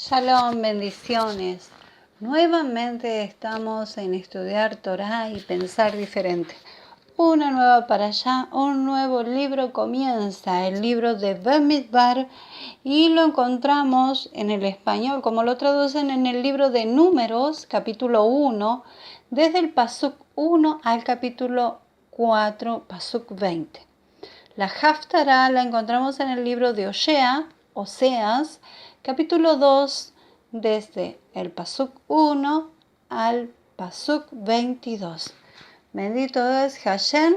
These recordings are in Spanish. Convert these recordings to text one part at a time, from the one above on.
Shalom, bendiciones. Nuevamente estamos en estudiar Torah y pensar diferente. Una nueva para allá, un nuevo libro comienza, el libro de Bamidbar, y lo encontramos en el español, como lo traducen en el libro de Números, capítulo 1, desde el Pasuk 1 al capítulo 4, Pasuk 20. La Haftarah la encontramos en el libro de Oseas, capítulo 2, desde el Pasuk 1 al Pasuk 22. Bendito es Hashem,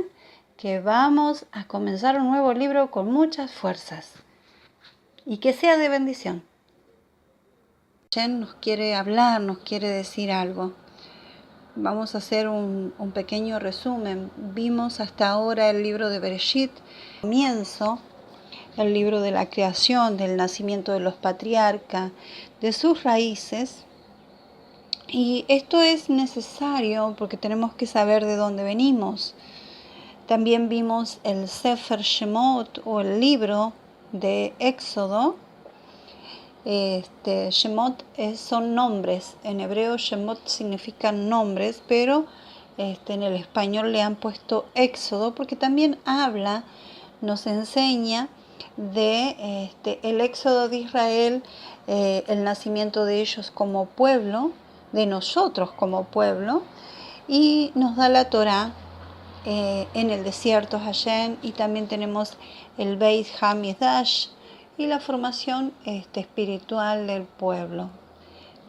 que vamos a comenzar un nuevo libro con muchas fuerzas y que sea de bendición. Hashem nos quiere hablar, nos quiere decir algo. Vamos a hacer un pequeño resumen. Vimos hasta ahora el libro de Bereshit, comienzo, el libro de la creación, del nacimiento de los patriarcas, de sus raíces. Y esto es necesario porque tenemos que saber de dónde venimos. También vimos el Sefer Shemot, o el libro de Éxodo. Shemot son nombres. En hebreo Shemot significan nombres, pero en el español le han puesto Éxodo porque también nos enseña de el éxodo de Israel, el nacimiento de ellos como pueblo, de nosotros como pueblo, y nos da la Torá en el desierto Hashem, y también tenemos el Beit HaMikdash y la formación espiritual del pueblo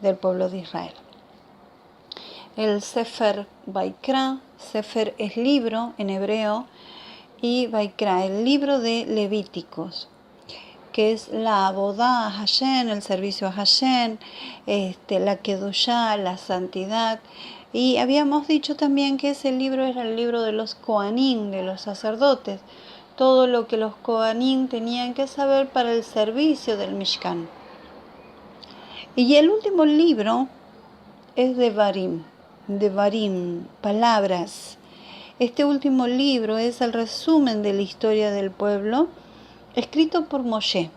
de Israel. El Sefer Vaikra, Sefer es libro en hebreo, y Vaikra, el libro de Levíticos, que es la abodá a Hashem, el servicio a Hashem, la kedushá, la santidad. Y habíamos dicho también que ese libro era el libro de los Kohanim, de los sacerdotes, todo lo que los Kohanim tenían que saber para el servicio del Mishkan. Y el último libro es Devarim, palabras. Este último libro es el resumen de la historia del pueblo, escrito por Moshe.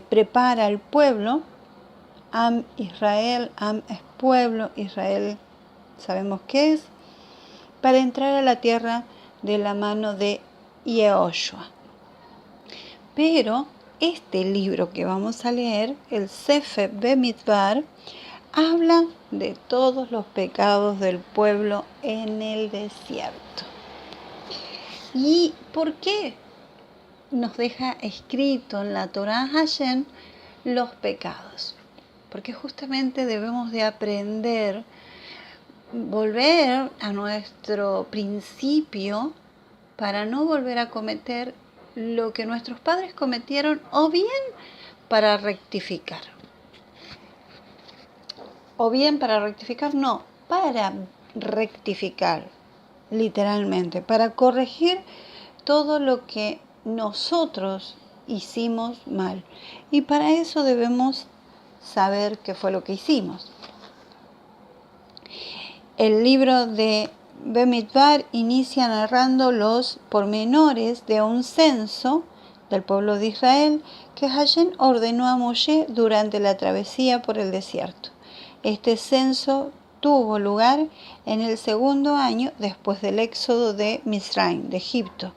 Prepara al pueblo, Am Israel, Am es pueblo, Israel sabemos qué es, para entrar a la tierra de la mano de Yehoshua. Pero este libro que vamos a leer, el Sefer Bamidbar, habla de todos los pecados del pueblo en el desierto. ¿Y por qué nos deja escrito en la Torá Hashem los pecados? Porque justamente debemos de aprender, volver a nuestro principio para no volver a cometer lo que nuestros padres cometieron, o bien para rectificar. Para rectificar, literalmente, para corregir todo lo que nosotros hicimos mal. Y para eso debemos saber qué fue lo que hicimos. El libro de Bamidbar inicia narrando los pormenores de un censo del pueblo de Israel que Hashem ordenó a Moshe durante la travesía por el desierto. Este censo tuvo lugar en el segundo año después del éxodo de Misraim, de Egipto.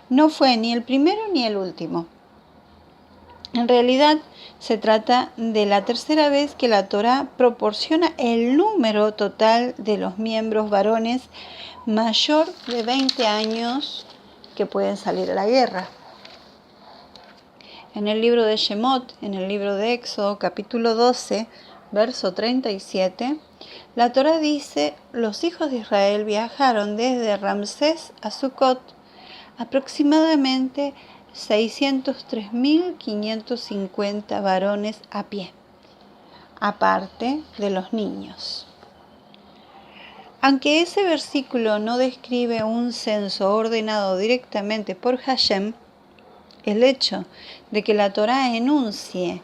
No fue ni el primero ni el último. En realidad, se trata de la tercera vez que la Torá proporciona el número total de los miembros varones mayor de 20 años que pueden salir a la guerra. En el libro de Shemot, en el libro de Éxodo, capítulo 12, verso 37, la Torá dice: los hijos de Israel viajaron desde Ramsés a Sucot, aproximadamente 603.550 varones a pie, aparte de los niños. Aunque ese versículo no describe un censo ordenado directamente por Hashem, el hecho de que la Torá enuncie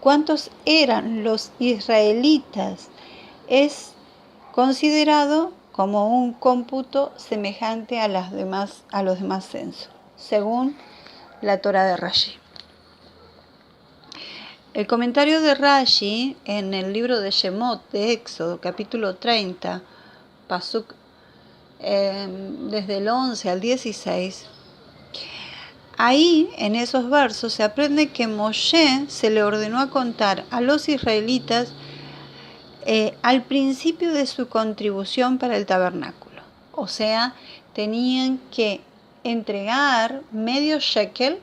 cuántos eran los israelitas es considerado como un cómputo semejante a los demás censos, según la Torá de Rashi. El comentario de Rashi en el libro de Shemot de Éxodo, capítulo 30, Pasuk, desde el 11 al 16, ahí en esos versos se aprende que Moshe se le ordenó a contar a los israelitas al principio de su contribución para el tabernáculo. O sea, tenían que entregar medio shekel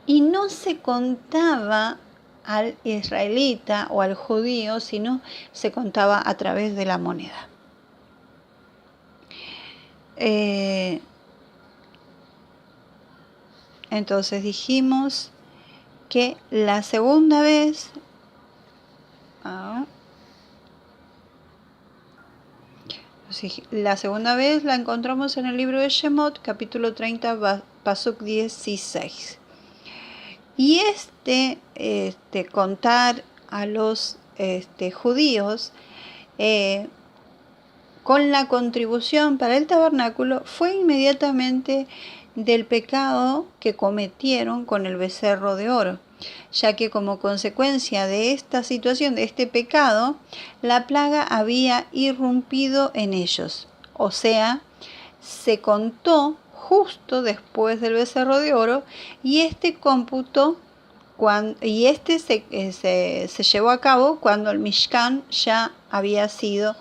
y no se contaba al israelita o al judío, sino se contaba a través de la moneda. Entonces dijimos que la segunda vez, la encontramos en el libro de Shemot, capítulo 30, Pasuk 16. Y contar a los judíos con la contribución para el tabernáculo fue inmediatamente del pecado que cometieron con el becerro de oro, ya que como consecuencia de esta situación, de este pecado, la plaga había irrumpido en ellos. O sea, se contó justo después del becerro de oro y este cómputo se llevó a cabo cuando el Mishkan ya había sido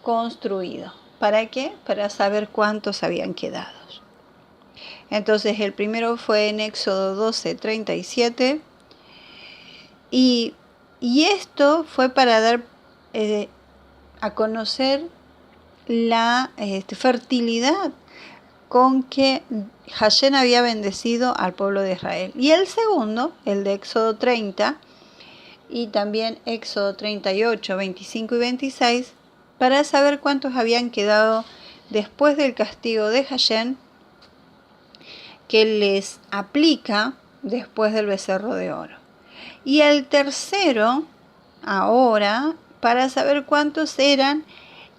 construido. ¿Para qué? Para saber cuántos habían quedado. Entonces el primero fue en Éxodo 12:37 y esto fue para dar a conocer la fertilidad con que Hashem había bendecido al pueblo de Israel. Y el segundo, el de Éxodo 30 y también Éxodo 38, 25 y 26, para saber cuántos habían quedado después del castigo de Hashem que les aplica después del becerro de oro. Y el tercero, ahora, para saber cuántos eran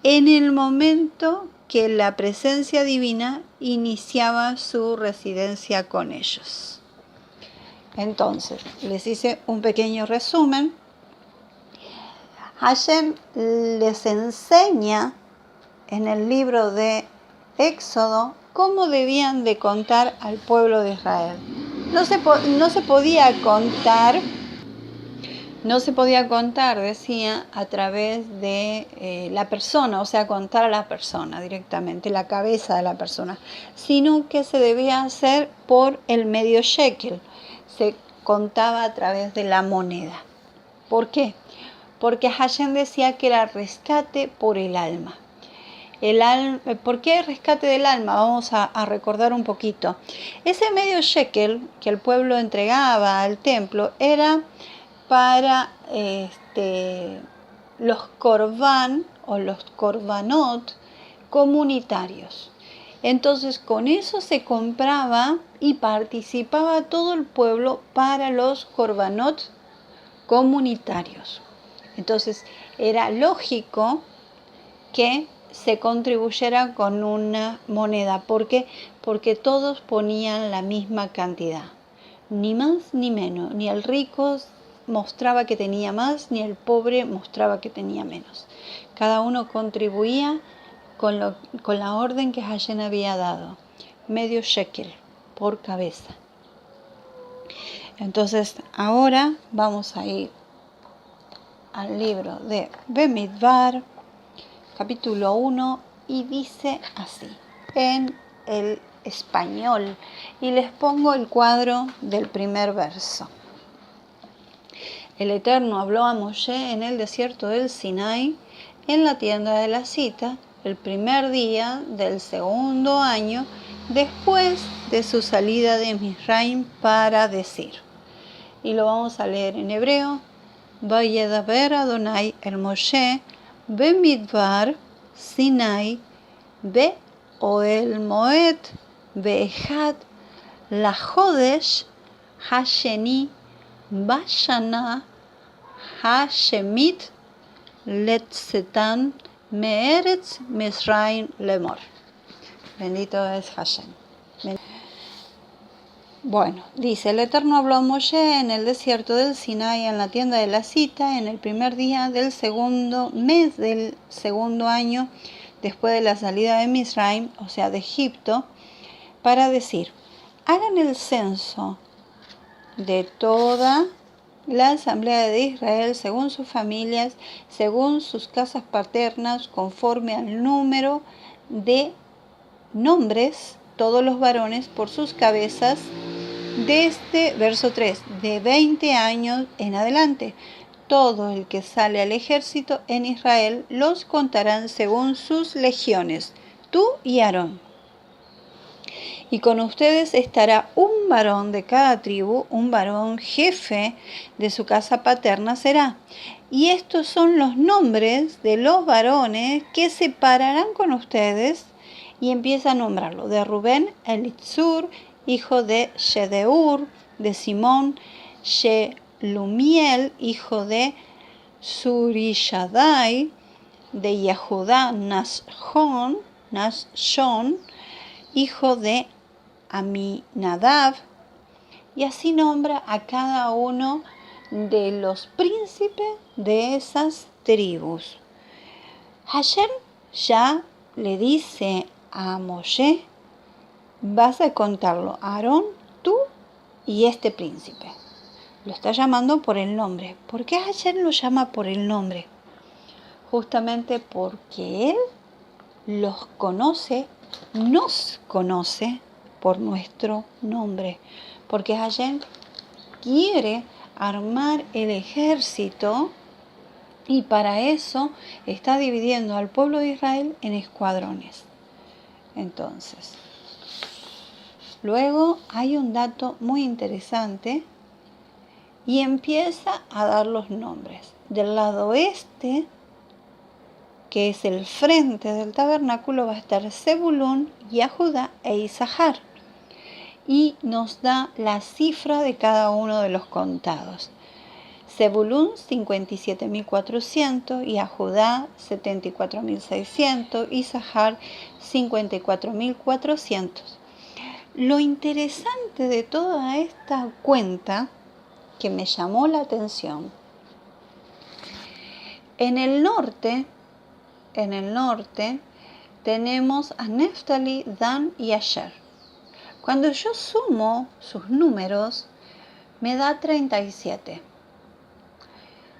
en el momento que la presencia divina iniciaba su residencia con ellos. Entonces, les hice un pequeño resumen. Hashem les enseña en el libro de Éxodo cómo debían de contar al pueblo de Israel. No se podía contar, decía, a través de la persona, o sea, contar a la persona directamente, la cabeza de la persona, sino que se debía hacer por el medio shekel, se contaba a través de la moneda. ¿Por qué? Porque Hashem decía que era rescate por el alma. ¿Por qué rescate del alma? Vamos a recordar un poquito. Ese medio shekel que el pueblo entregaba al templo era para los korban o los korbanot comunitarios. Entonces con eso se compraba y participaba todo el pueblo para los korbanot comunitarios. Entonces era lógico que se contribuyera con una moneda. ¿Por qué? Porque todos ponían la misma cantidad, ni más ni menos, ni el rico mostraba que tenía más, ni el pobre mostraba que tenía menos. Cada uno contribuía con la orden que Hashem había dado, medio shekel por cabeza. Entonces ahora vamos a ir al libro de Bemidbar, capítulo 1, y dice así, en el español, y les pongo el cuadro del primer verso. El Eterno habló a Moshe en el desierto del Sinai, en la tienda de la cita, el primer día del segundo año, después de su salida de Misraim, para decir, y lo vamos a leer en hebreo, Vayedaber Adonai el Moshe, Bemidbar Sinai, Be'oel Moed, Be'echad, Lachodesh, Hasheni, Bashana, Hashemit, Letzetan, Me'eretz, Misraim, Lemor. Bendito es Hashem. Bueno, dice, el Eterno habló a Moshe en el desierto del Sinai, en la tienda de la cita, en el primer día del segundo mes del segundo año después de la salida de Misraim, o sea, de Egipto, para decir, hagan el censo de toda la asamblea de Israel según sus familias, según sus casas paternas, conforme al número de nombres, todos los varones por sus cabezas, desde verso 3, de 20 años en adelante. Todo el que sale al ejército en Israel los contarán según sus legiones, tú y Aarón. Y con ustedes estará un varón de cada tribu, un varón jefe de su casa paterna será. Y estos son los nombres de los varones que se pararán con ustedes. Y empieza a nombrarlo. De Rubén, Elitzur, hijo de Shedeur; de Simón, Shelumiel, hijo de Surishadai; de Yehudá, Nashon, hijo de Aminadab, y así nombra a cada uno de los príncipes de esas tribus. Hashem ya le dice a Moshe, vas a contarlo, Aarón, tú y este príncipe. Lo está llamando por el nombre. ¿Por qué Hashem lo llama por el nombre? Justamente porque él los conoce, nos conoce por nuestro nombre, porque Hashem quiere armar el ejército y para eso está dividiendo al pueblo de Israel en escuadrones. Entonces, luego hay un dato muy interesante y empieza a dar los nombres. Del lado oeste, que es el frente del tabernáculo, va a estar Zebulún, Judá e Isahar. Y nos da la cifra de cada uno de los contados. Zebulún 57.400, Judá 74.600, Isahar 54.400. Lo interesante de toda esta cuenta que me llamó la atención, en el norte tenemos a Neftali, Dan y Asher. Cuando yo sumo sus números, me da 37.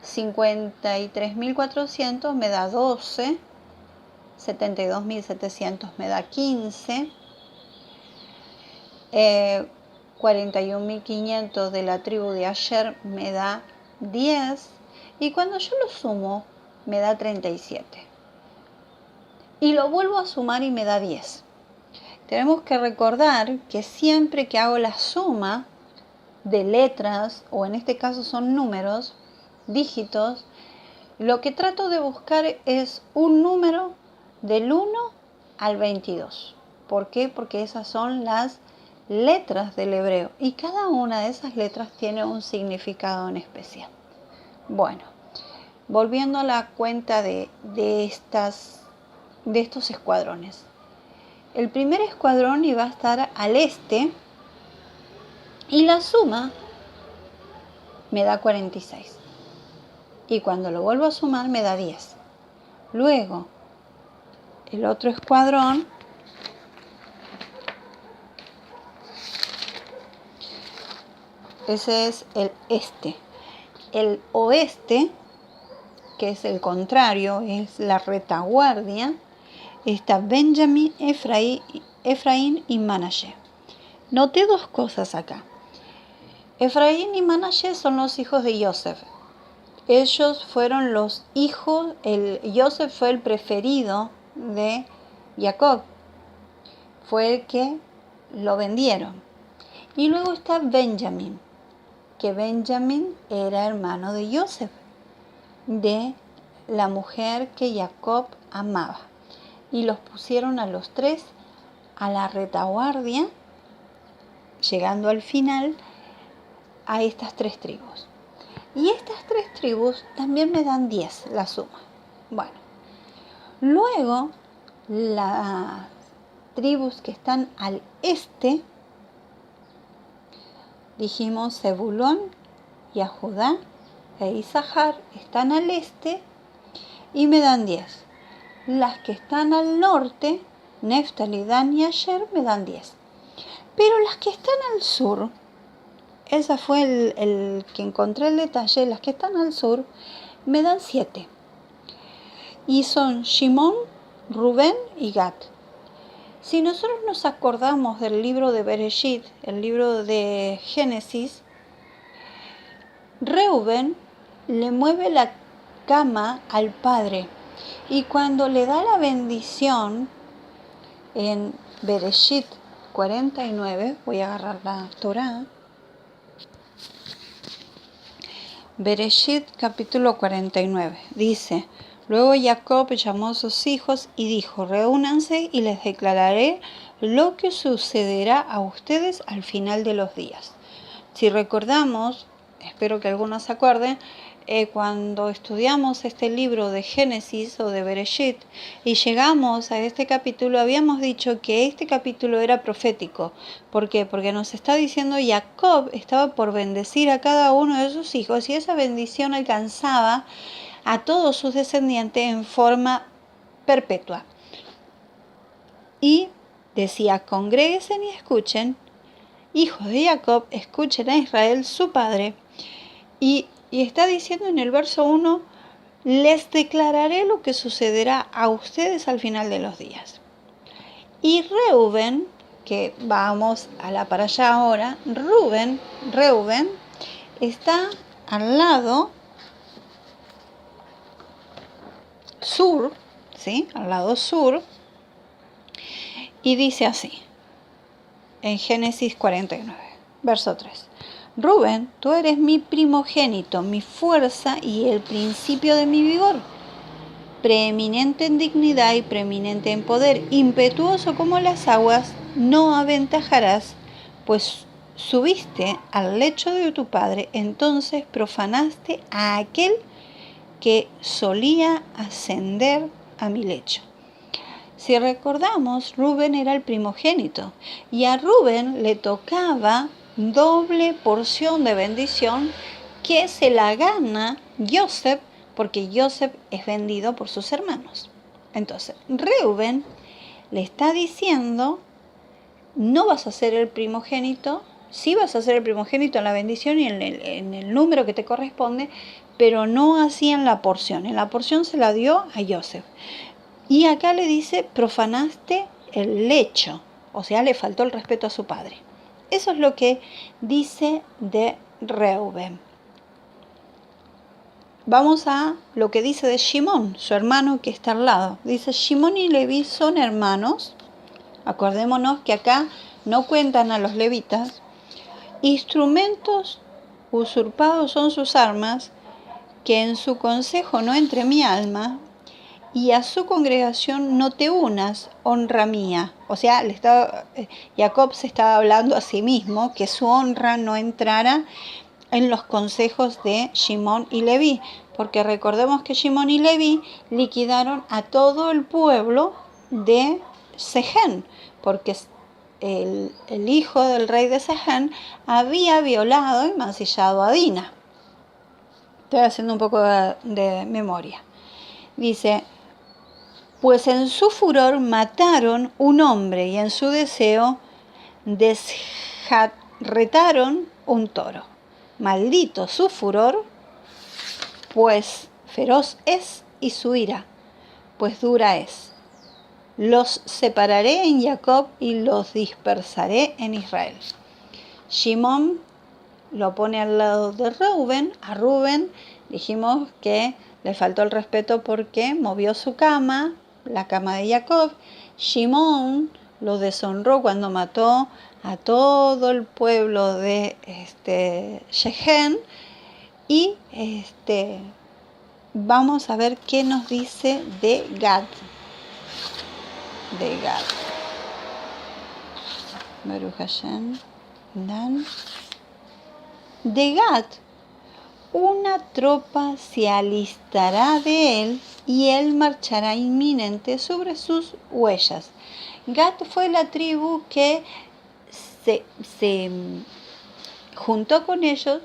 53.400 me da 12. 72.700 me da 15. 41.500 de la tribu de Asher me da 10. Y cuando yo lo sumo, me da 37. Y lo vuelvo a sumar y me da 10. Tenemos que recordar que siempre que hago la suma de letras, o en este caso son números, dígitos, lo que trato de buscar es un número del 1 al 22. ¿Por qué? Porque esas son las letras del hebreo y cada una de esas letras tiene un significado en especial. Bueno, volviendo a la cuenta de estos escuadrones. El primer escuadrón iba a estar al este y la suma me da 46. Y cuando lo vuelvo a sumar me da 10. Luego, el otro escuadrón ese es el este. El oeste, que es el contrario, es la retaguardia, está Benjamín, Efraín y Manashe. Noté dos cosas acá. Efraín y Manashe son los hijos de Yosef. Ellos fueron los hijos, Yosef fue el preferido de Jacob, fue el que lo vendieron. Y luego está Benjamín, que Benjamín era hermano de Yosef, de la mujer que Jacob amaba. Y los pusieron a los tres a la retaguardia, llegando al final a estas tres tribus. Y estas tres tribus también me dan 10 la suma. Bueno, luego las tribus que están al este Dijimos Zebulón y a Judá e Isahar están al este y me dan 10. Las que están al norte, Neftalí, Dan y Asher, me dan 10. Pero las que están al sur, ese fue el que encontré el detalle, las que están al sur, me dan 7. Y son Shimón, Rubén y Gad. Si nosotros nos acordamos del libro de Bereshit, el libro de Génesis, Reuben le mueve la cama al padre y cuando le da la bendición en Bereshit 49, voy a agarrar la Torá, Bereshit capítulo 49, dice: luego Jacob llamó a sus hijos y dijo: reúnanse y les declararé lo que sucederá a ustedes al final de los días. Si recordamos, espero que algunos se acuerden, cuando estudiamos este libro de Génesis o de Bereshit y llegamos a este capítulo, habíamos dicho que este capítulo era profético. ¿Por qué? Porque nos está diciendo Jacob estaba por bendecir a cada uno de sus hijos y esa bendición alcanzaba a todos sus descendientes en forma perpetua. Y decía: congréguense y escuchen, hijos de Jacob, escuchen a Israel, su padre. Y está diciendo en el verso 1, les declararé lo que sucederá a ustedes al final de los días. Y Reuben, que vamos a la para allá ahora, Reuben está al lado sur, ¿sí? Al lado sur, y dice así, en Génesis 49, verso 3. Rubén, tú eres mi primogénito, mi fuerza y el principio de mi vigor, preeminente en dignidad y preeminente en poder, impetuoso como las aguas, no aventajarás, pues subiste al lecho de tu padre, entonces profanaste a aquel que solía ascender a mi lecho. Si recordamos, Rubén era el primogénito y a Rubén le tocaba doble porción de bendición que se la gana Yosef, porque Yosef es vendido por sus hermanos. Entonces, Reuben le está diciendo: no vas a ser el primogénito, sí vas a ser el primogénito en la bendición y en el número que te corresponde, pero no así en la porción. En la porción se la dio a Yosef. Y acá le dice: profanaste el lecho, o sea, le faltó el respeto a su padre. Eso es lo que dice de Reuben. Vamos a lo que dice de Shimón, su hermano que está al lado. Dice: Shimón y Leví son hermanos. Acordémonos que acá no cuentan a los levitas. Instrumentos usurpados son sus armas, que en su consejo no entre mi alma, y a su congregación no te unas, honra mía. O sea, Jacob se estaba hablando a sí mismo, que su honra no entrara en los consejos de Shimón y Leví, porque recordemos que Shimón y Leví liquidaron a todo el pueblo de Sején, porque el hijo del rey de Sején había violado y mancillado a Dina. Estoy haciendo un poco de memoria. Dice: pues en su furor mataron un hombre y en su deseo desjarretaron un toro. Maldito su furor, pues feroz es, y su ira, pues dura es. Los separaré en Jacob y los dispersaré en Israel. Shimón lo pone al lado de Reuben. A Reuben dijimos que le faltó el respeto porque movió su cama, la cama de Jacob. Shimón lo deshonró cuando mató a todo el pueblo de Shechem. Y vamos a ver qué nos dice de Gad. Baruch Hashem. Dan. De Gad, una tropa se alistará de él y él marchará inminente sobre sus huellas. Gad fue la tribu que se juntó con ellos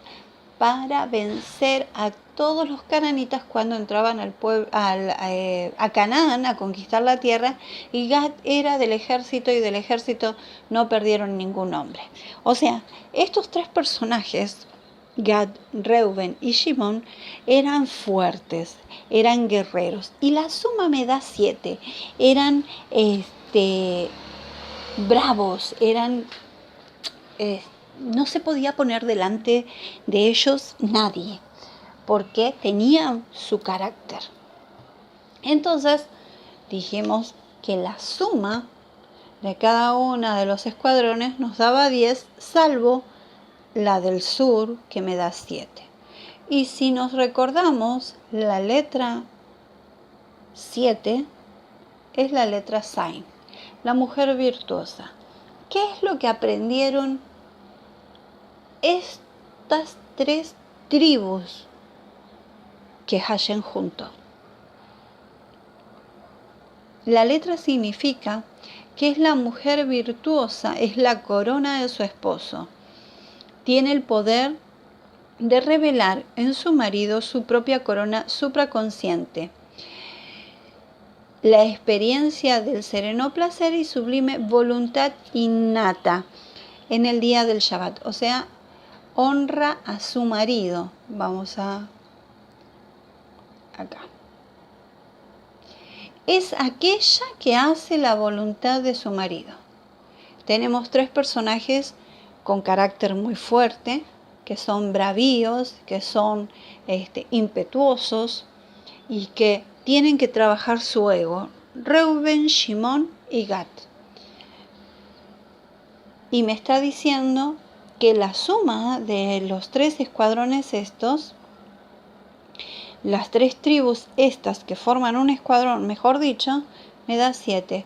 para vencer a todos los cananitas cuando entraban a Canaán a conquistar la tierra, y Gad era del ejército, y del ejército no perdieron ningún hombre. O sea, estos tres personajes, Gad, Reuben y Shimón, eran fuertes, eran guerreros, y la suma me da 7. Eran bravos, eran no se podía poner delante de ellos nadie, porque tenían su carácter. Entonces dijimos que la suma de cada uno de los escuadrones nos daba 10, salvo la del sur, que me da 7. Y si nos recordamos, la letra 7 es la letra Zain, la mujer virtuosa. ¿Qué es lo que aprendieron estas tres tribus que Hashem juntó? La letra significa que es la mujer virtuosa, es la corona de su esposo. Tiene el poder de revelar en su marido su propia corona supraconsciente, la experiencia del sereno placer y sublime voluntad innata en el día del Shabbat. O sea, honra a su marido. Vamos a acá. Es aquella que hace la voluntad de su marido. Tenemos tres personajes con carácter muy fuerte, que son bravíos, que son impetuosos y que tienen que trabajar su ego. Reuben, Shimón y Gad. Y me está diciendo que la suma de los tres escuadrones estos, las tres tribus estas que forman un escuadrón, mejor dicho, me da 7.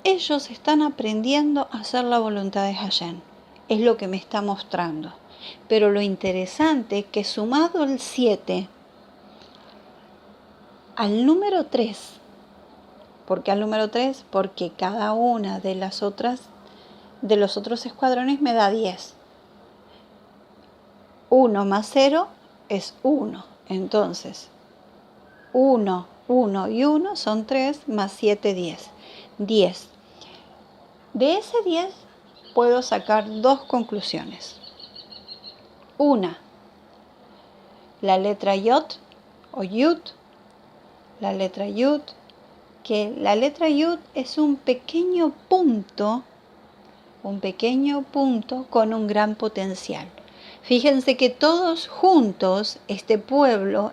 Ellos están aprendiendo a hacer la voluntad de Hashem. Es lo que me está mostrando. Pero lo interesante es que sumado el 7 al número 3, ¿por qué al número 3? Porque cada una de los otros escuadrones me da 10. 1 más 0 es 1. Entonces, 1, 1 y 1 son 3, más 7, 10. 10. De ese 10 puedo sacar dos conclusiones. Una, la letra Yod o Yud, la letra Yud, que la letra Yud es un pequeño punto con un gran potencial. Fíjense que todos juntos, este pueblo,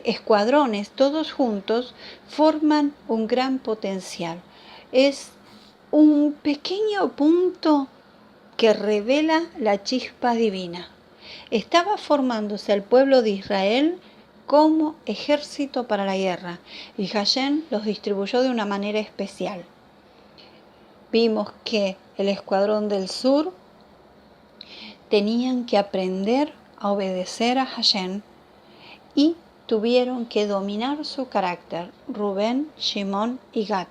escuadrones, todos juntos forman un gran potencial. Es un pequeño punto que revela la chispa divina. Estaba formándose el pueblo de Israel como ejército para la guerra, y Hashem los distribuyó de una manera especial. Vimos que el escuadrón del sur tenían que aprender a obedecer a Hashem y tuvieron que dominar su carácter, Rubén, Shimón y Gad.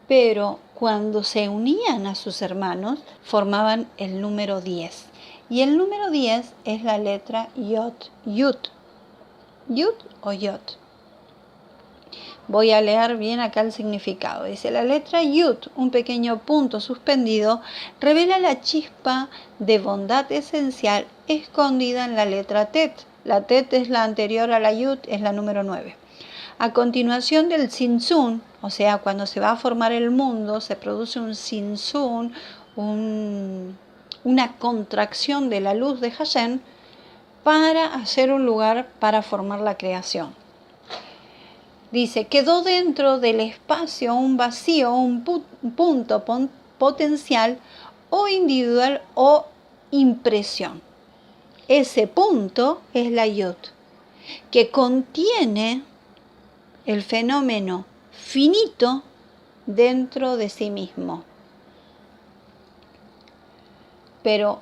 Pero cuando se unían a sus hermanos, formaban el número 10. Y el número 10 es la letra Yod, Yud. Yud o Yod. Voy a leer bien acá el significado. Dice, la letra Yud, un pequeño punto suspendido, revela la chispa de bondad esencial escondida en la letra Tet. La Tet es la anterior a la Yud, es la número 9. A continuación del Tzimtzum, o sea, cuando se va a formar el mundo, se produce un Tzimtzum, una contracción de la luz de Hashem para hacer un lugar para formar la creación. Dice, quedó dentro del espacio un vacío, un punto potencial o individual o impresión. Ese punto es la Yod, que contiene el fenómeno finito dentro de sí mismo. Pero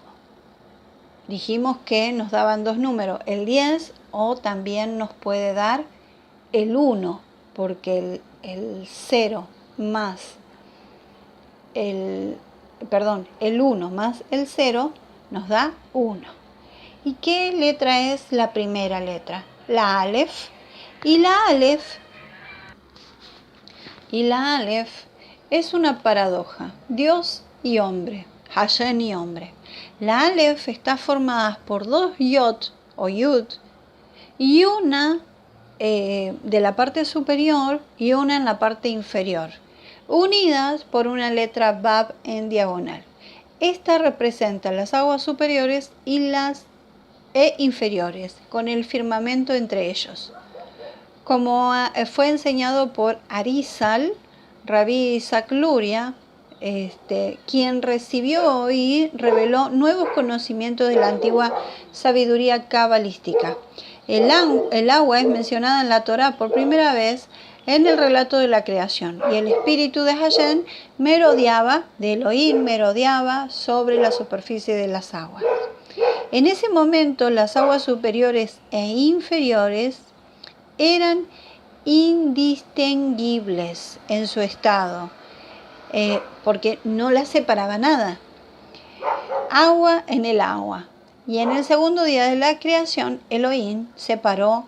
dijimos que nos daban dos números, el 10 o también nos puede dar el 1, porque el 0 más el el 1 más el 0 nos da 1. ¿Y qué letra es la primera letra? La Aleph. Y la Aleph es una paradoja. Dios y hombre. Hashem y hombre. La Aleph está formada por 2 Yod o Yud y una de la parte superior y una en la parte inferior, unidas por una letra Bab en diagonal. Esta representa las aguas superiores y las inferiores, con el firmamento entre ellos. Como fue enseñado por Arizal, Rabí Isaac Luria, quien recibió y reveló nuevos conocimientos de la antigua sabiduría cabalística. El agua es mencionada en la Torá por primera vez en el relato de la creación, y el espíritu de Hashem de Elohim merodeaba sobre la superficie de las aguas. En ese momento las aguas superiores e inferiores eran indistinguibles en su estado, porque no las separaba nada. Agua en el agua. Y en el segundo día de la creación, Elohim separó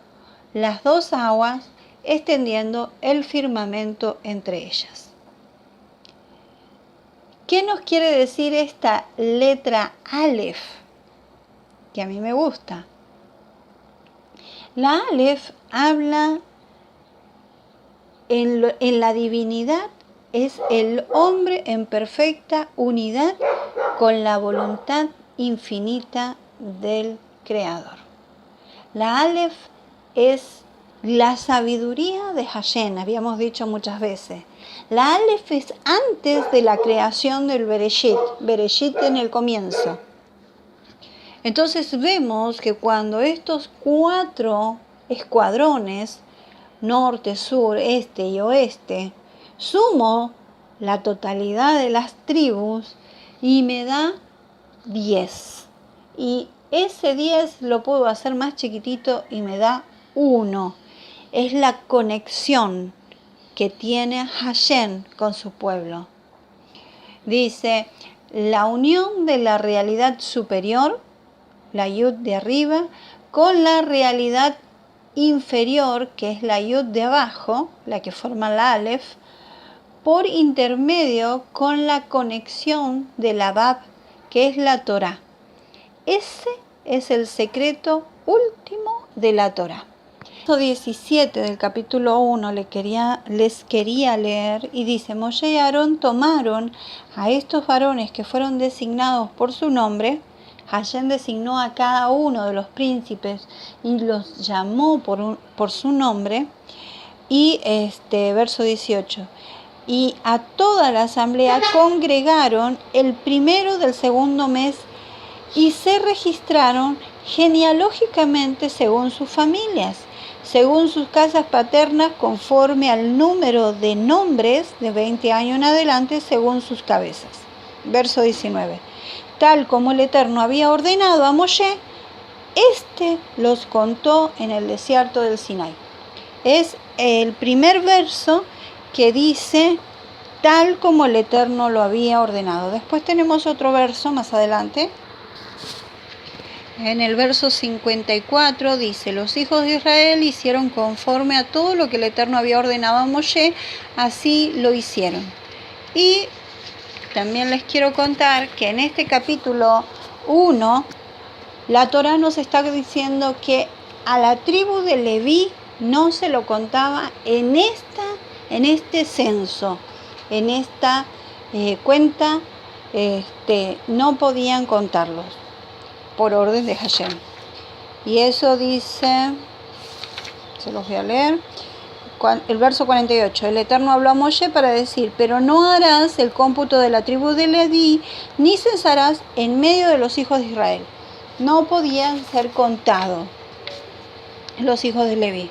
las 2 aguas, extendiendo el firmamento entre ellas. ¿Qué nos quiere decir esta letra Aleph? Que a mí me gusta. La Aleph habla en la divinidad, es el hombre en perfecta unidad con la voluntad infinita del Creador. La Aleph es la sabiduría de Hashem, habíamos dicho muchas veces. La Aleph es antes de la creación del Bereshit en el comienzo. Entonces vemos que cuando estos 4 escuadrones, norte, sur, este y oeste, sumo la totalidad de las tribus y me da 10. Y ese 10 lo puedo hacer más chiquitito y me da 1. Es la conexión que tiene Hashem con su pueblo. Dice, la unión de la realidad superior, la Yud de arriba, con la realidad inferior, que es la Yud de abajo, la que forma la Aleph, por intermedio con la conexión de la Bab, que es la Torá. Ese es el secreto último de la Torá. Verso 17 del capítulo 1 les quería leer y dice, Moshe y Aarón tomaron a estos varones que fueron designados por su nombre. Hashem designó a cada uno de los príncipes y los llamó por su nombre. Y verso 18. Y a toda la asamblea congregaron el primero del segundo mes y se registraron genealógicamente según sus familias, según sus casas paternas, conforme al número de nombres de 20 años en adelante, según sus cabezas. Verso 19. Tal como el Eterno había ordenado a Moshe, los contó en el desierto del Sinai. Es el primer verso que dice, tal como el Eterno lo había ordenado. Después tenemos otro verso más adelante. En el verso 54 dice, los hijos de Israel hicieron conforme a todo lo que el Eterno había ordenado a Moshe, así lo hicieron. Y también les quiero contar que en este capítulo 1, la Torá nos está diciendo que a la tribu de Leví no se lo contaba en este censo, en esta cuenta, no podían contarlos por orden de Hashem. Y eso dice, se los voy a leer, el verso 48. El Eterno habló a Moshe para decir, pero no harás el cómputo de la tribu de Leví, ni censarás en medio de los hijos de Israel. No podían ser contados los hijos de Leví.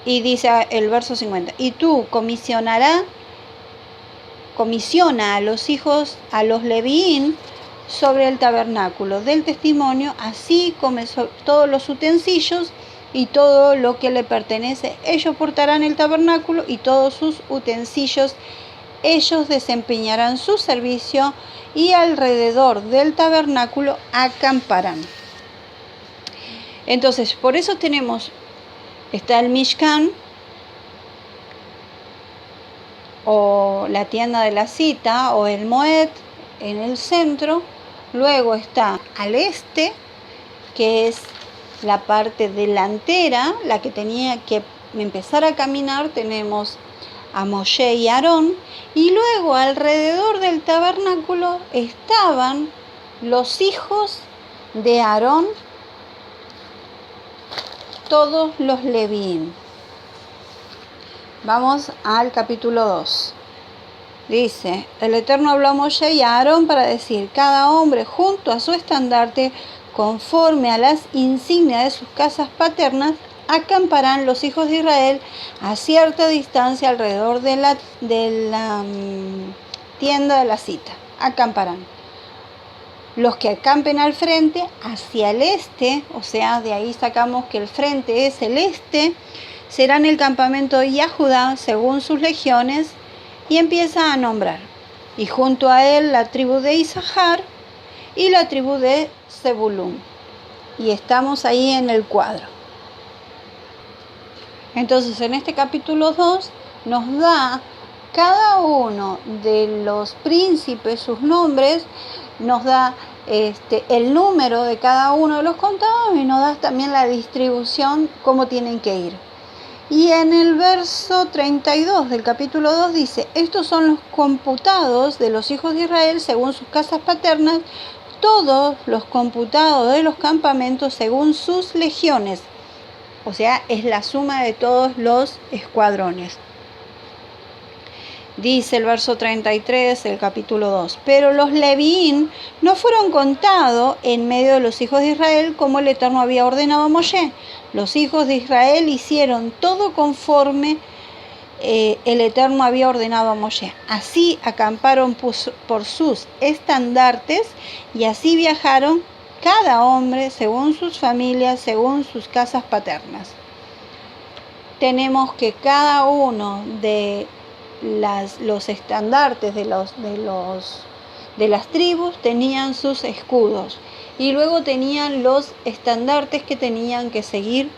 Y dice el verso 50, y tú comisiona a los hijos, a los Levín, sobre el tabernáculo del testimonio, así como todos los utensilios y todo lo que le pertenece. Ellos portarán el tabernáculo y todos sus utensilios. Ellos desempeñarán su servicio y alrededor del tabernáculo acamparán. Entonces, por eso está el Mishkan, o la tienda de la cita, o el Moed en el centro. Luego está al este, que es la parte delantera, la que tenía que empezar a caminar. Tenemos a Moshe y Aarón, y luego alrededor del tabernáculo estaban los hijos de Aarón, todos los Levín. Vamos al capítulo 2. Dice: el Eterno habló a Moshe y a Aarón para decir: cada hombre junto a su estandarte, conforme a las insignias de sus casas paternas, acamparán los hijos de Israel a cierta distancia alrededor de la tienda de la cita. Acamparán. Los que acampen al frente, hacia el este, o sea, de ahí sacamos que el frente es el este, serán el campamento de Yahudá según sus legiones, y empieza a nombrar. Y junto a él la tribu de Isahar y la tribu de Zebulún. Y estamos ahí en el cuadro. Entonces, en este capítulo 2 nos da cada uno de los príncipes sus nombres, nos da el número de cada uno de los contados y nos da también la distribución, cómo tienen que ir. Y en el verso 32 del capítulo 2 dice: estos son los computados de los hijos de Israel según sus casas paternas, todos los computados de los campamentos según sus legiones. O sea, es la suma de todos los escuadrones. Dice el verso 33 del capítulo 2: pero los Levín no fueron contados en medio de los hijos de Israel como el Eterno había ordenado a Moshe. Los hijos de Israel hicieron todo conforme el Eterno había ordenado a Moshe. Así acamparon por sus estandartes y así viajaron cada hombre según sus familias, según sus casas paternas. Tenemos que cada uno de los estandartes de las tribus tenían sus escudos, y luego tenían los estandartes que tenían que seguir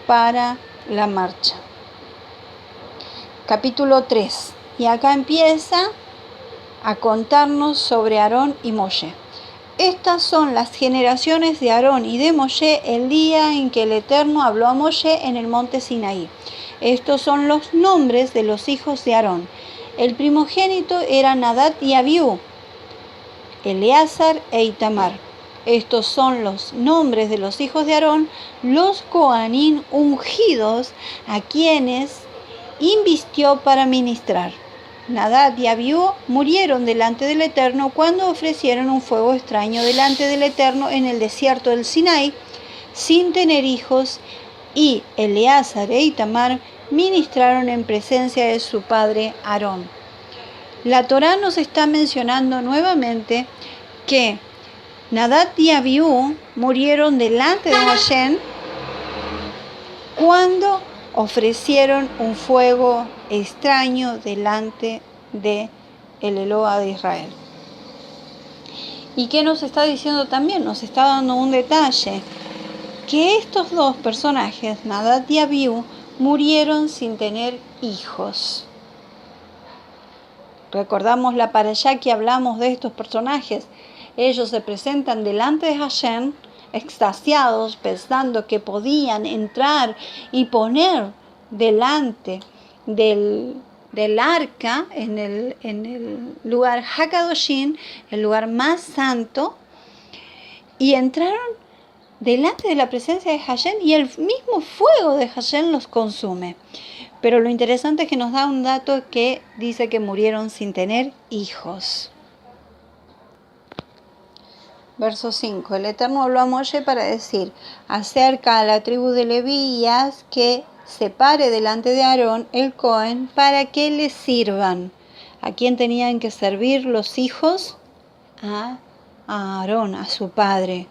para la marcha. Capítulo 3. Y acá empieza a contarnos sobre Aarón y Moshe. Estas son las generaciones de Aarón y de Moshe el día en que el Eterno habló a Moshe en el monte Sinaí. Estos son los nombres de los hijos de Aarón. El primogénito era Nadab y Abiú, Eleazar e Itamar. Estos son los nombres de los hijos de Aarón, los Coanín ungidos, a quienes invistió para ministrar. Nadab y Abiú murieron delante del Eterno cuando ofrecieron un fuego extraño delante del Eterno en el desierto del Sinaí, sin tener hijos, y Eleazar e Itamar ministraron en presencia de su padre Aarón. La Torá nos está mencionando nuevamente que Nadab y Abiú murieron delante de Hashem cuando ofrecieron un fuego extraño delante de el Eloa de Israel. ¿Y qué nos está diciendo también? Nos está dando un detalle, que estos dos personajes, Nadab y Abiú, murieron sin tener hijos. Recordamos la parashá que hablamos de estos personajes. Ellos se presentan delante de Hashem, extasiados, pensando que podían entrar y poner delante del arca en el lugar Hakadoshim, el lugar más santo, y entraron delante de la presencia de Hashem y el mismo fuego de Hashem los consume. Pero lo interesante es que nos da un dato que dice que murieron sin tener hijos. Verso 5. El Eterno habló a Moshe para decir: acerca a la tribu de Levías que se pare delante de Aarón el Cohen para que le sirvan. ¿A quién tenían que servir los hijos? A Aarón, a su padre.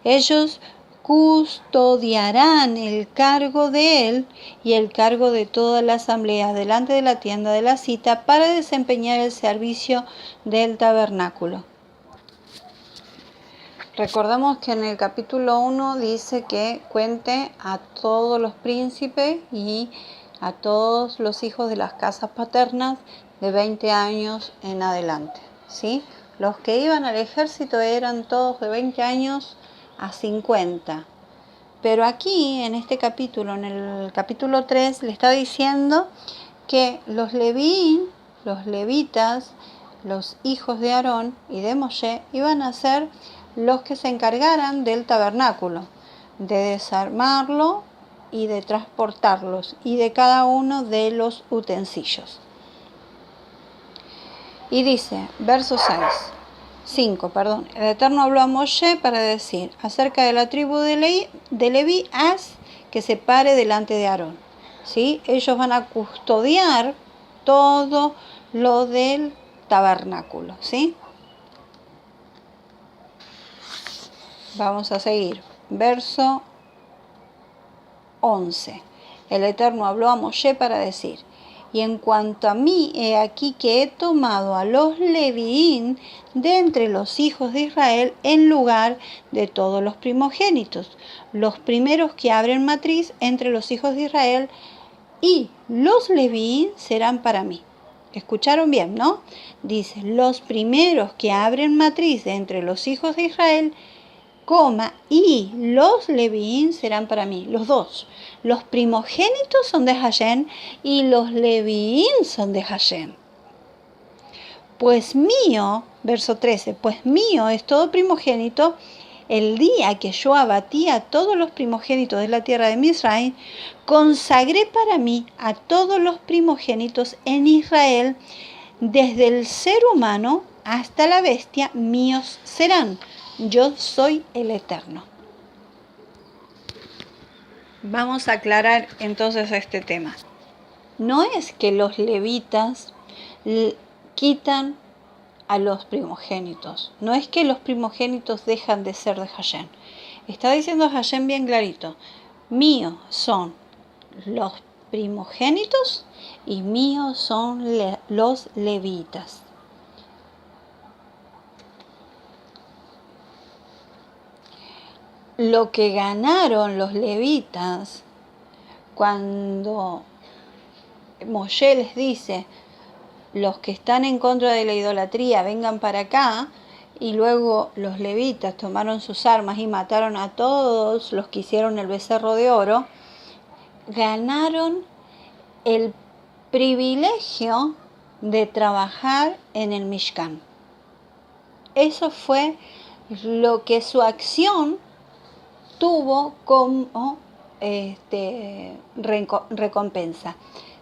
Ellos custodiarán el cargo de él y el cargo de toda la asamblea delante de la tienda de la cita para desempeñar el servicio del tabernáculo. Recordamos que en el capítulo 1 dice que cuente a todos los príncipes y a todos los hijos de las casas paternas de 20 años en adelante, ¿sí? Los que iban al ejército eran todos de 20 años a 50. Pero aquí, en este capítulo, en el capítulo 3, le está diciendo que los levitas, los hijos de Aarón y de Moshe, iban a ser los que se encargaran del tabernáculo, de desarmarlo y de transportarlos, y de cada uno de los utensilios. Y dice, verso 5, el Eterno habló a Moshe para decir, acerca de la tribu de Leví, haz que se pare delante de Aarón. ¿Sí? Ellos van a custodiar todo lo del tabernáculo, ¿sí? Vamos a seguir. Verso 11. El Eterno habló a Moshe para decir, y en cuanto a mí, he aquí que he tomado a los leviín de entre los hijos de Israel en lugar de todos los primogénitos, los primeros que abren matriz entre los hijos de Israel, y los leviín serán para mí. ¿Escucharon bien, no? Dice, los primeros que abren matriz de entre los hijos de Israel, y los leviín serán para mí, los dos. Los primogénitos son de Hashem y los leviín son de Hashem. Pues mío, verso 13, pues mío es todo primogénito. El día que yo abatí a todos los primogénitos de la tierra de Misraim, consagré para mí a todos los primogénitos en Israel, desde el ser humano hasta la bestia, míos serán. Yo soy el Eterno. Vamos a aclarar entonces este tema. No es que los levitas quitan a los primogénitos. No es que los primogénitos dejan de ser de Hashem. Está diciendo Hashem bien clarito. Míos son los primogénitos y míos son los levitas. Lo que ganaron los levitas cuando Moshe les dice, los que están en contra de la idolatría vengan para acá, y luego los levitas tomaron sus armas y mataron a todos los que hicieron el becerro de oro, ganaron el privilegio de trabajar en el Mishkan. Eso fue lo que su acción tuvo como recompensa,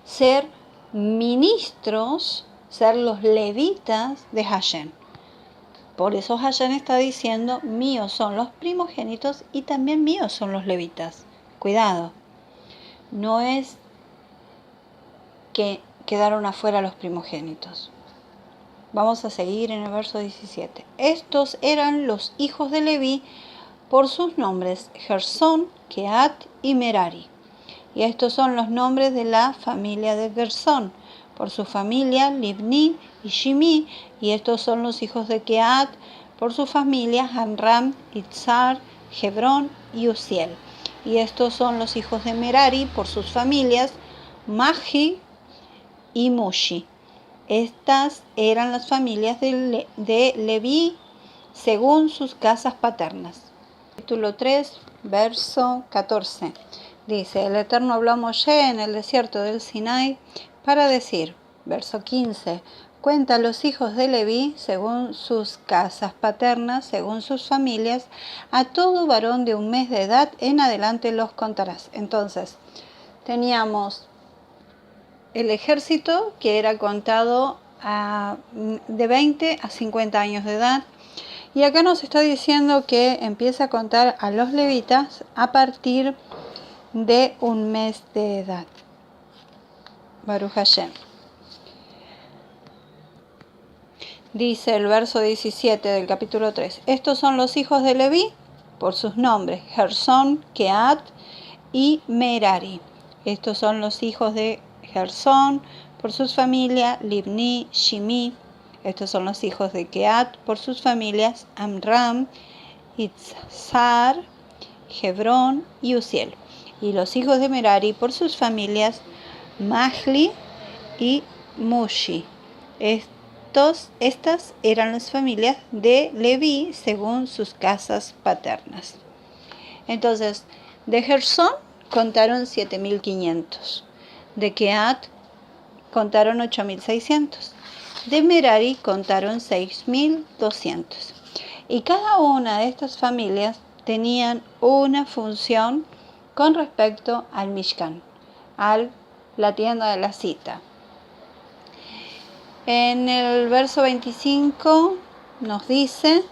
ser ministros, ser los levitas de Hashem. Por eso Hashem está diciendo, míos son los primogénitos y también míos son los levitas. Cuidado, no es que quedaron afuera los primogénitos. Vamos a seguir en el verso 17. Estos eran los hijos de Leví por sus nombres, Gersón, Kehat y Merari. Y estos son los nombres de la familia de Gersón, por su familia, Libni y Shimi. Y estos son los hijos de Kehat, por su familia, Amram, Itzar, Hebrón y Uziel. Y estos son los hijos de Merari, por sus familias, Mahi y Mushi. Estas eran las familias de Leví según sus casas paternas. Capítulo 3, verso 14. Dice, el Eterno habló a Moshe en el desierto del Sinai para decir, verso 15, cuenta a los hijos de Leví según sus casas paternas, según sus familias, a todo varón de un mes de edad en adelante los contarás. Entonces, teníamos el ejército que era contado de 20 a 50 años de edad. Y acá nos está diciendo que empieza a contar a los levitas a partir de un mes de edad. Baruch Hashem. Dice el verso 17 del capítulo 3. Estos son los hijos de Leví por sus nombres: Gersón, Kehat y Merari. Estos son los hijos de Gersón por sus familias: Libni, Shimi. Estos son los hijos de Kehat por sus familias: Amram, Itzhar, Hebrón y Uziel. Y los hijos de Merari por sus familias: Mahli y Mushi. Estas eran las familias de Leví según sus casas paternas. Entonces, de Gersón contaron 7.500. De Kehat contaron 8.600. De Merari contaron 6.200. Y cada una de estas familias tenían una función con respecto al Mishkan, a la tienda de la cita. En el verso 25 nos dice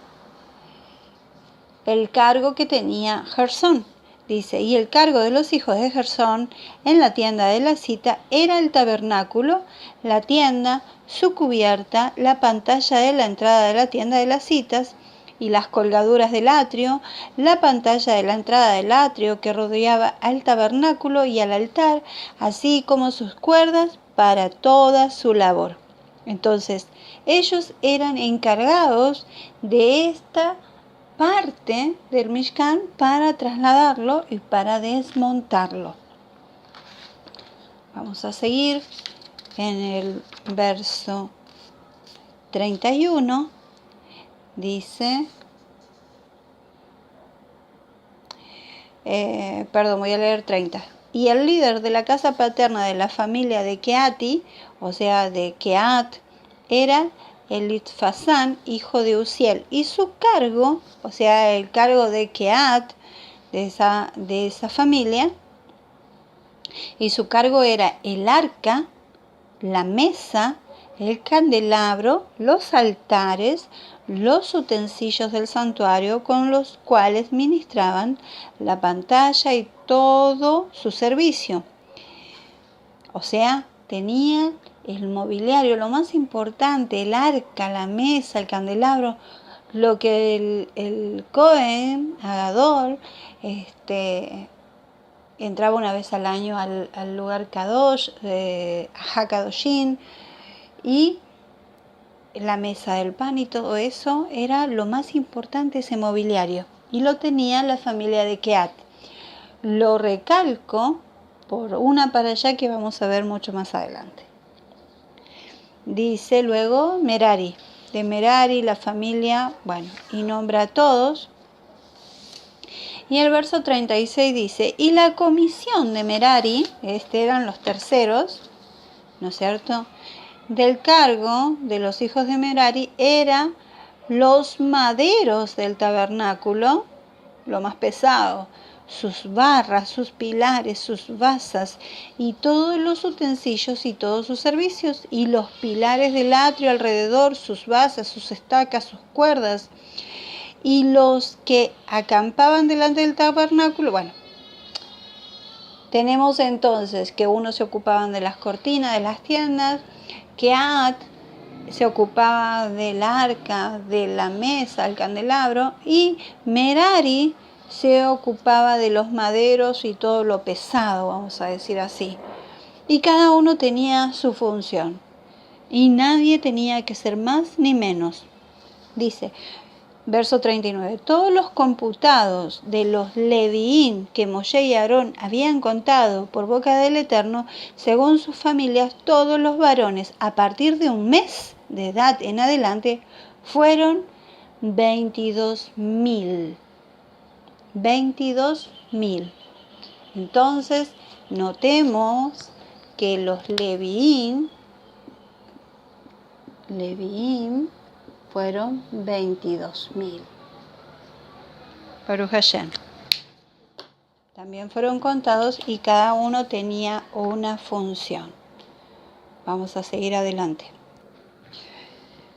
el cargo que tenía Gersón. Dice: y el cargo de los hijos de Gersón en la tienda de la cita era el tabernáculo, la tienda, su cubierta, la pantalla de la entrada de la tienda de las citas y las colgaduras del atrio, la pantalla de la entrada del atrio que rodeaba al tabernáculo y al altar, así como sus cuerdas para toda su labor. Entonces, ellos eran encargados de esta parte del Mishkan para trasladarlo y para desmontarlo. Vamos a seguir en el verso 31. Dice, voy a leer 30. Y el líder de la casa paterna de la familia de Keati, o sea, de Kehat, era Elitfasán, hijo de Uziel, y su cargo, o sea, el cargo de Kehat, de esa familia, y su cargo era el arca, la mesa, el candelabro, los altares, los utensilios del santuario con los cuales ministraban, la pantalla y todo su servicio. O sea, tenían el mobiliario, lo más importante, el arca, la mesa, el candelabro, lo que el Cohen, Agador, entraba una vez al año al lugar Kadosh, HaKadoshim, y la mesa del pan y todo eso era lo más importante, ese mobiliario, y lo tenía la familia de Kehat. Lo recalco por una para allá que vamos a ver mucho más adelante. Dice luego Merari. De Merari la familia, y nombra a todos. Y el verso 36 dice: y la comisión de Merari, eran los terceros, ¿no es cierto?, del cargo de los hijos de Merari era los maderos del tabernáculo, lo más pesado, sus barras, sus pilares, sus basas y todos los utensilios y todos sus servicios, y los pilares del atrio alrededor, sus basas, sus estacas, sus cuerdas, y los que acampaban delante del tabernáculo. Tenemos entonces que unos se ocupaban de las cortinas de las tiendas, Kehat se ocupaba del arca, de la mesa, el candelabro, y Merari se ocupaba de los maderos y todo lo pesado, vamos a decir así. Y cada uno tenía su función, y nadie tenía que ser más ni menos. Dice, verso 39, todos los computados de los Leviín que Moshe y Aarón habían contado por boca del Eterno, según sus familias, todos los varones a partir de un mes de edad en adelante, fueron 22.000. 22.000. Entonces, notemos que los Leviín fueron 22.000. Baruch Hashem. También fueron contados y cada uno tenía una función. Vamos a seguir adelante.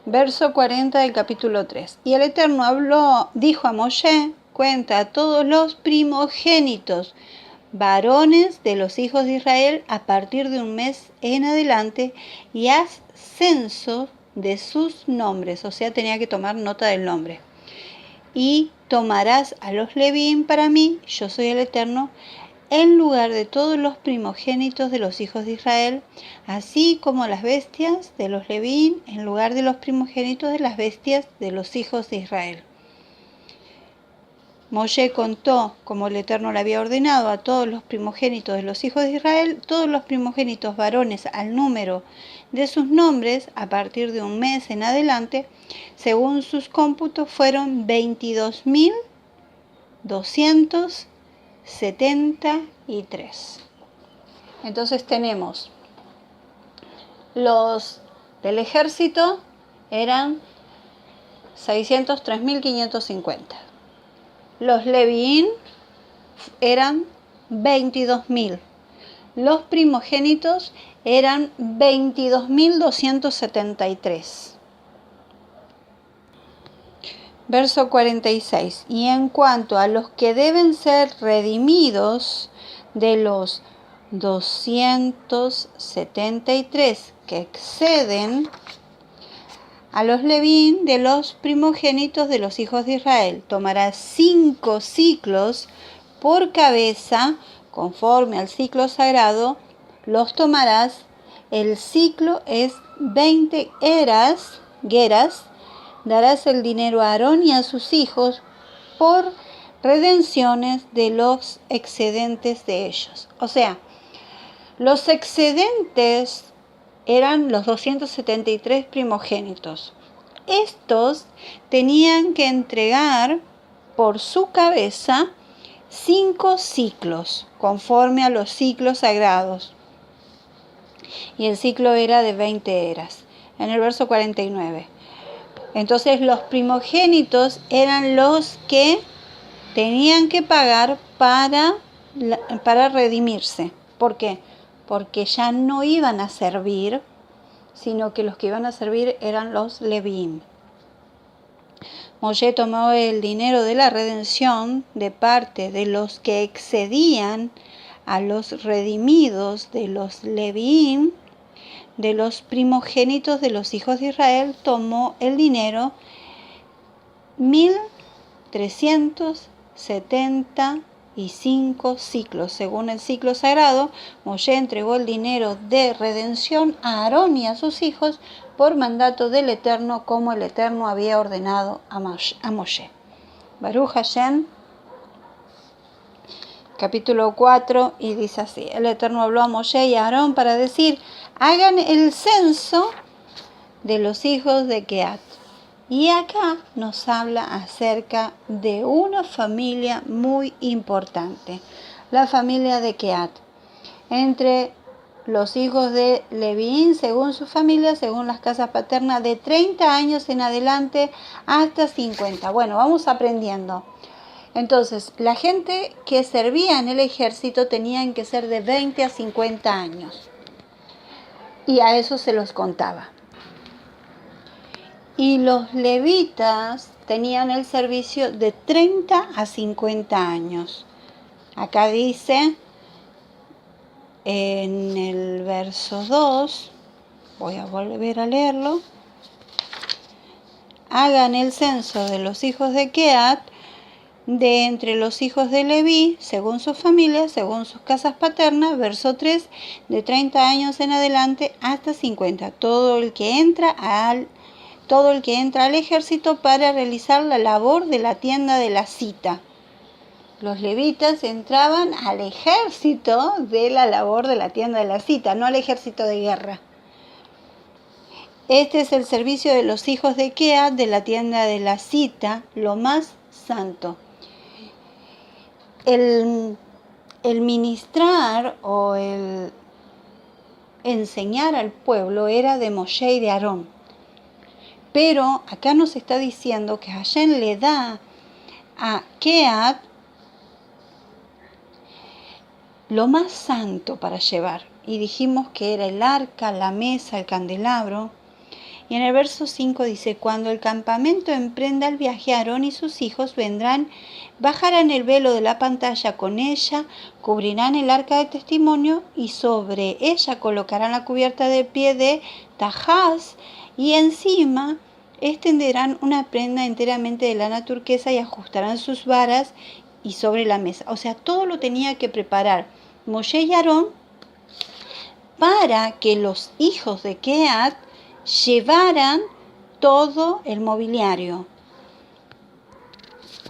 Verso 40 del capítulo 3. Y el Eterno dijo a Moshe: cuenta a todos los primogénitos, varones de los hijos de Israel, a partir de un mes en adelante, y haz censo de sus nombres. O sea, tenía que tomar nota del nombre. Y tomarás a los Levín para mí, yo soy el Eterno, en lugar de todos los primogénitos de los hijos de Israel, así como las bestias de los Levín, en lugar de los primogénitos de las bestias de los hijos de Israel. Moshe contó, como el Eterno le había ordenado, a todos los primogénitos de los hijos de Israel, todos los primogénitos varones al número de sus nombres, a partir de un mes en adelante, según sus cómputos, fueron 22.273. Entonces tenemos los del ejército, eran 603.550. Los Levín eran 22.000. Los primogénitos eran 22.273. Verso 46. Y en cuanto a los que deben ser redimidos de los 273 que exceden, a los Levín de los primogénitos de los hijos de Israel tomarás 5 ciclos por cabeza, conforme al ciclo sagrado, los tomarás. El ciclo es 20 geras, darás el dinero a Aarón y a sus hijos por redenciones de los excedentes de ellos. O sea, los excedentes eran los 273 primogénitos. Estos tenían que entregar por su cabeza 5 ciclos, conforme a los ciclos sagrados. Y el ciclo era de 20 eras. En el verso 49. Entonces los primogénitos eran los que tenían que pagar para redimirse. ¿Por qué? Porque ya no iban a servir, sino que los que iban a servir eran los Levín. Moshe tomó el dinero de la redención de parte de los que excedían a los redimidos de los Levín, de los primogénitos de los hijos de Israel, tomó el dinero 1.375 ciclos. Según el ciclo sagrado, Moshe entregó el dinero de redención a Aarón y a sus hijos por mandato del Eterno, como el Eterno había ordenado a Moshe. Baruch Hashem, capítulo 4, y dice así: el Eterno habló a Moshe y a Aarón para decir: hagan el censo de los hijos de Kehat. Y acá nos habla acerca de una familia muy importante, la familia de Kehat. Entre los hijos de Levín, según su familia, según las casas paternas, de 30 años en adelante hasta 50. Bueno, vamos aprendiendo. Entonces, la gente que servía en el ejército tenían que ser de 20 a 50 años. Y a eso se los contaba. Y los levitas tenían el servicio de 30 a 50 años. Acá dice en el verso 2, voy a volver a leerlo: hagan el censo de los hijos de Kehat, de entre los hijos de Leví, según sus familias, según sus casas paternas. Verso 3, de 30 años en adelante hasta 50. Todo el que entra al ejército para realizar la labor de la tienda de la cita. Los levitas entraban al ejército de la labor de la tienda de la cita, no al ejército de guerra. Este es el servicio de los hijos de Kehat de la tienda de la cita, lo más santo. El ministrar o el enseñar al pueblo era de Moshe y de Aarón. Pero acá nos está diciendo que Hashem le da a Kehat lo más santo para llevar. Y dijimos que era el arca, la mesa, el candelabro. Y en el verso 5 dice: cuando el campamento emprenda el viaje, Aarón y sus hijos vendrán, bajarán el velo de la pantalla con ella, cubrirán el arca de testimonio y sobre ella colocarán la cubierta de pie de Tajaz, y encima extenderán una prenda enteramente de lana turquesa y ajustarán sus varas y sobre la mesa. O sea, todo lo tenía que preparar Moshe y Aarón para que los hijos de Kehat llevaran todo el mobiliario.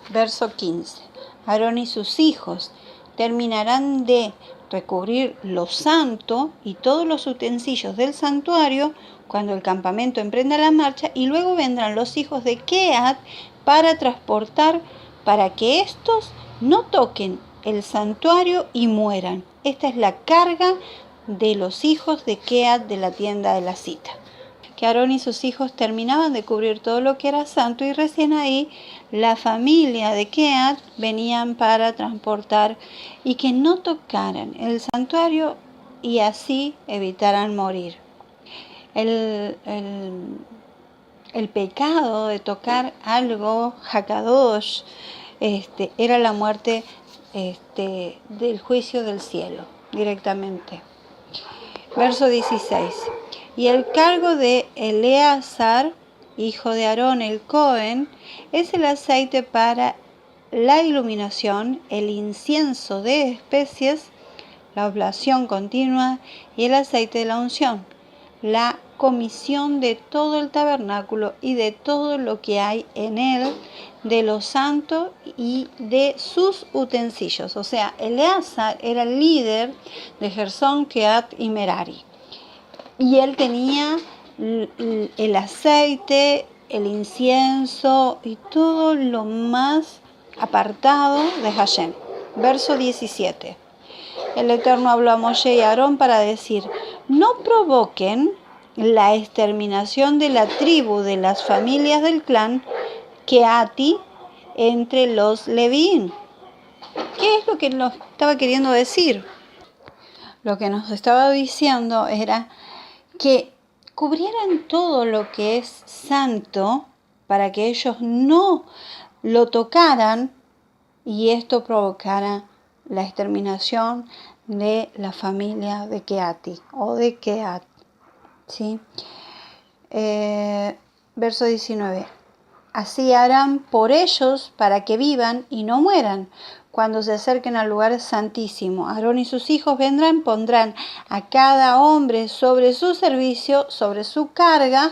Verso 15. Aarón y sus hijos terminarán de recubrir lo santo y todos los utensilios del santuario cuando el campamento emprenda la marcha, y luego vendrán los hijos de Kehat para transportar, para que estos no toquen el santuario y mueran. Esta es la carga de los hijos de Kehat de la tienda de la cita. Que Aarón y sus hijos terminaban de cubrir todo lo que era santo, y recién ahí la familia de Kehat venían para transportar y que no tocaran el santuario y así evitaran morir. El pecado de tocar algo, hakadosh, era la muerte del juicio del cielo directamente. Verso 16. Y el cargo de Eleazar, hijo de Aarón el Cohen, es el aceite para la iluminación, el incienso de especies, la oblación continua y el aceite de la unción, la comisión de todo el tabernáculo y de todo lo que hay en él, de lo santo y de sus utensilios. O sea, Eleazar era el líder de Gersón, Kehat y Merari. Y él tenía el aceite, el incienso y todo lo más apartado de Hashem. Verso 17. El Eterno habló a Moshe y a Aarón para decir: no provoquen la exterminación de la tribu de las familias del clan Kehati entre los Levín. ¿Qué es lo que nos estaba queriendo decir? Lo que nos estaba diciendo era que cubrieran todo lo que es santo para que ellos no lo tocaran y esto provocara la exterminación de la familia de Kehati o de Kehat. ¿Sí? Verso 19. Así harán por ellos para que vivan y no mueran cuando se acerquen al lugar santísimo. Aarón y sus hijos vendrán, pondrán a cada hombre sobre su servicio, sobre su carga,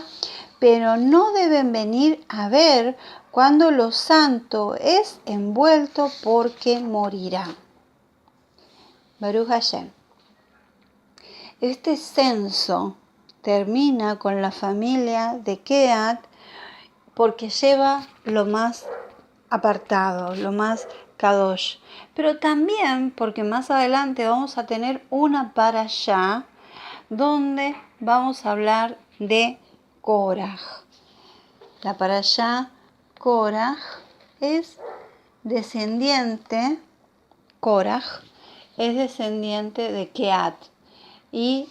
pero no deben venir a ver cuando lo santo es envuelto, porque morirá. Baruch Hashem. Este censo termina con la familia de Kehat porque lleva lo más apartado, lo más kadosh, pero también porque más adelante vamos a tener una parashá donde vamos a hablar de Koraj. La parashá Koraj es descendiente, Koraj es descendiente de Kehat y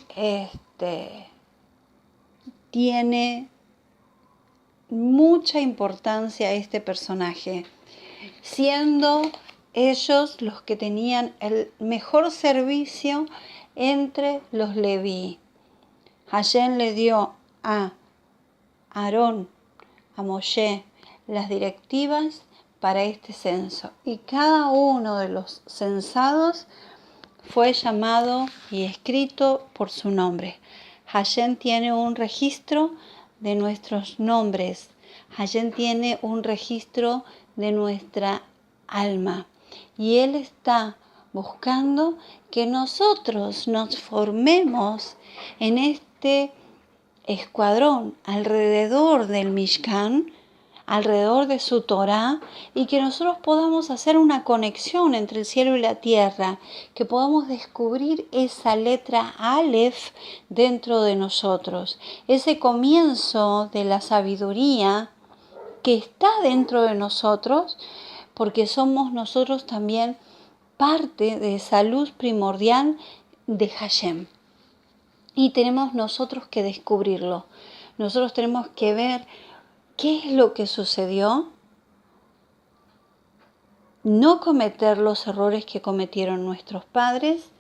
tiene mucha importancia este personaje, siendo ellos los que tenían el mejor servicio entre los Leví. Hashem le dio a Aarón, a Moshe, las directivas para este censo, y cada uno de los censados fue llamado y escrito por su nombre. Hashem tiene un registro de nuestros nombres. Hashem tiene un registro de nuestra alma. Y Él está buscando que nosotros nos formemos en este escuadrón alrededor del Mishkan, alrededor de su Torá, y que nosotros podamos hacer una conexión entre el cielo y la tierra, que podamos descubrir esa letra Aleph dentro de nosotros, ese comienzo de la sabiduría que está dentro de nosotros, porque somos nosotros también parte de esa luz primordial de Hashem. Y tenemos nosotros que descubrirlo. Nosotros tenemos que ver qué es lo que sucedió, no cometer los errores que cometieron nuestros padres.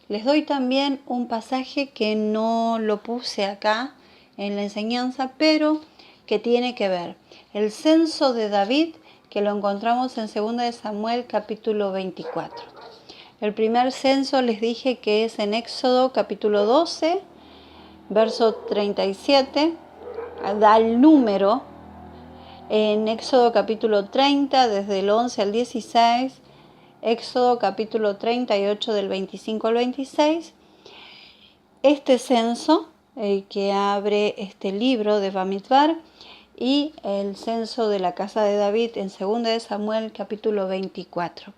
Les doy también un pasaje que no lo puse acá en la enseñanza, pero que tiene que ver. El censo de David, que lo encontramos en 2 de Samuel capítulo 24. El primer censo les dije que es en Éxodo capítulo 12, verso 37, da el número. En Éxodo capítulo 30, desde el 11 al 16, Éxodo capítulo 38, del 25 al 26. Este censo, el que abre este libro de Bamidbar, y el censo de la casa de David en 2 de Samuel capítulo 24.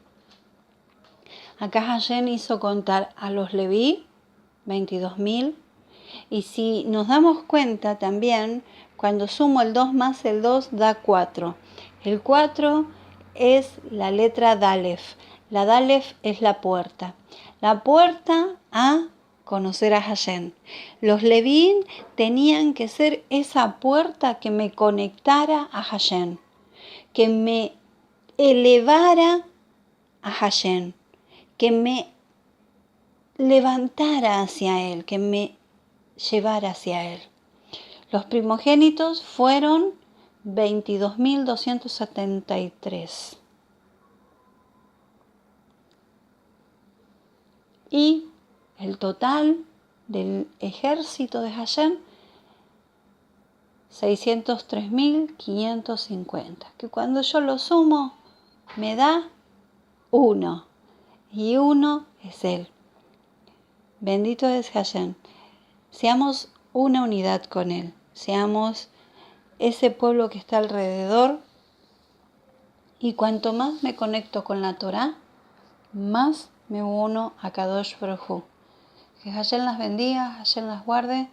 Acá Hashem hizo contar a los Leví 22.000, y si nos damos cuenta también, cuando sumo el 2 más el 2 da 4. El 4 es la letra Dalef. La Dalef es la puerta a conocer a Hashem. Los Levín tenían que ser esa puerta que me conectara a Hashem, que me elevara a Hashem, que me levantara hacia Él, que me llevar hacia Él. Los primogénitos fueron 22.273. Y el total del ejército de Hashem, 603.550. Que cuando yo lo sumo, me da 1. Y 1 es Él. Bendito es Hashem. Seamos una unidad con Él. Seamos ese pueblo que está alrededor. Y cuanto más me conecto con la Torá, más me uno a Kadosh Baruj Hu. Que Hashem las bendiga, Hashem las guarde.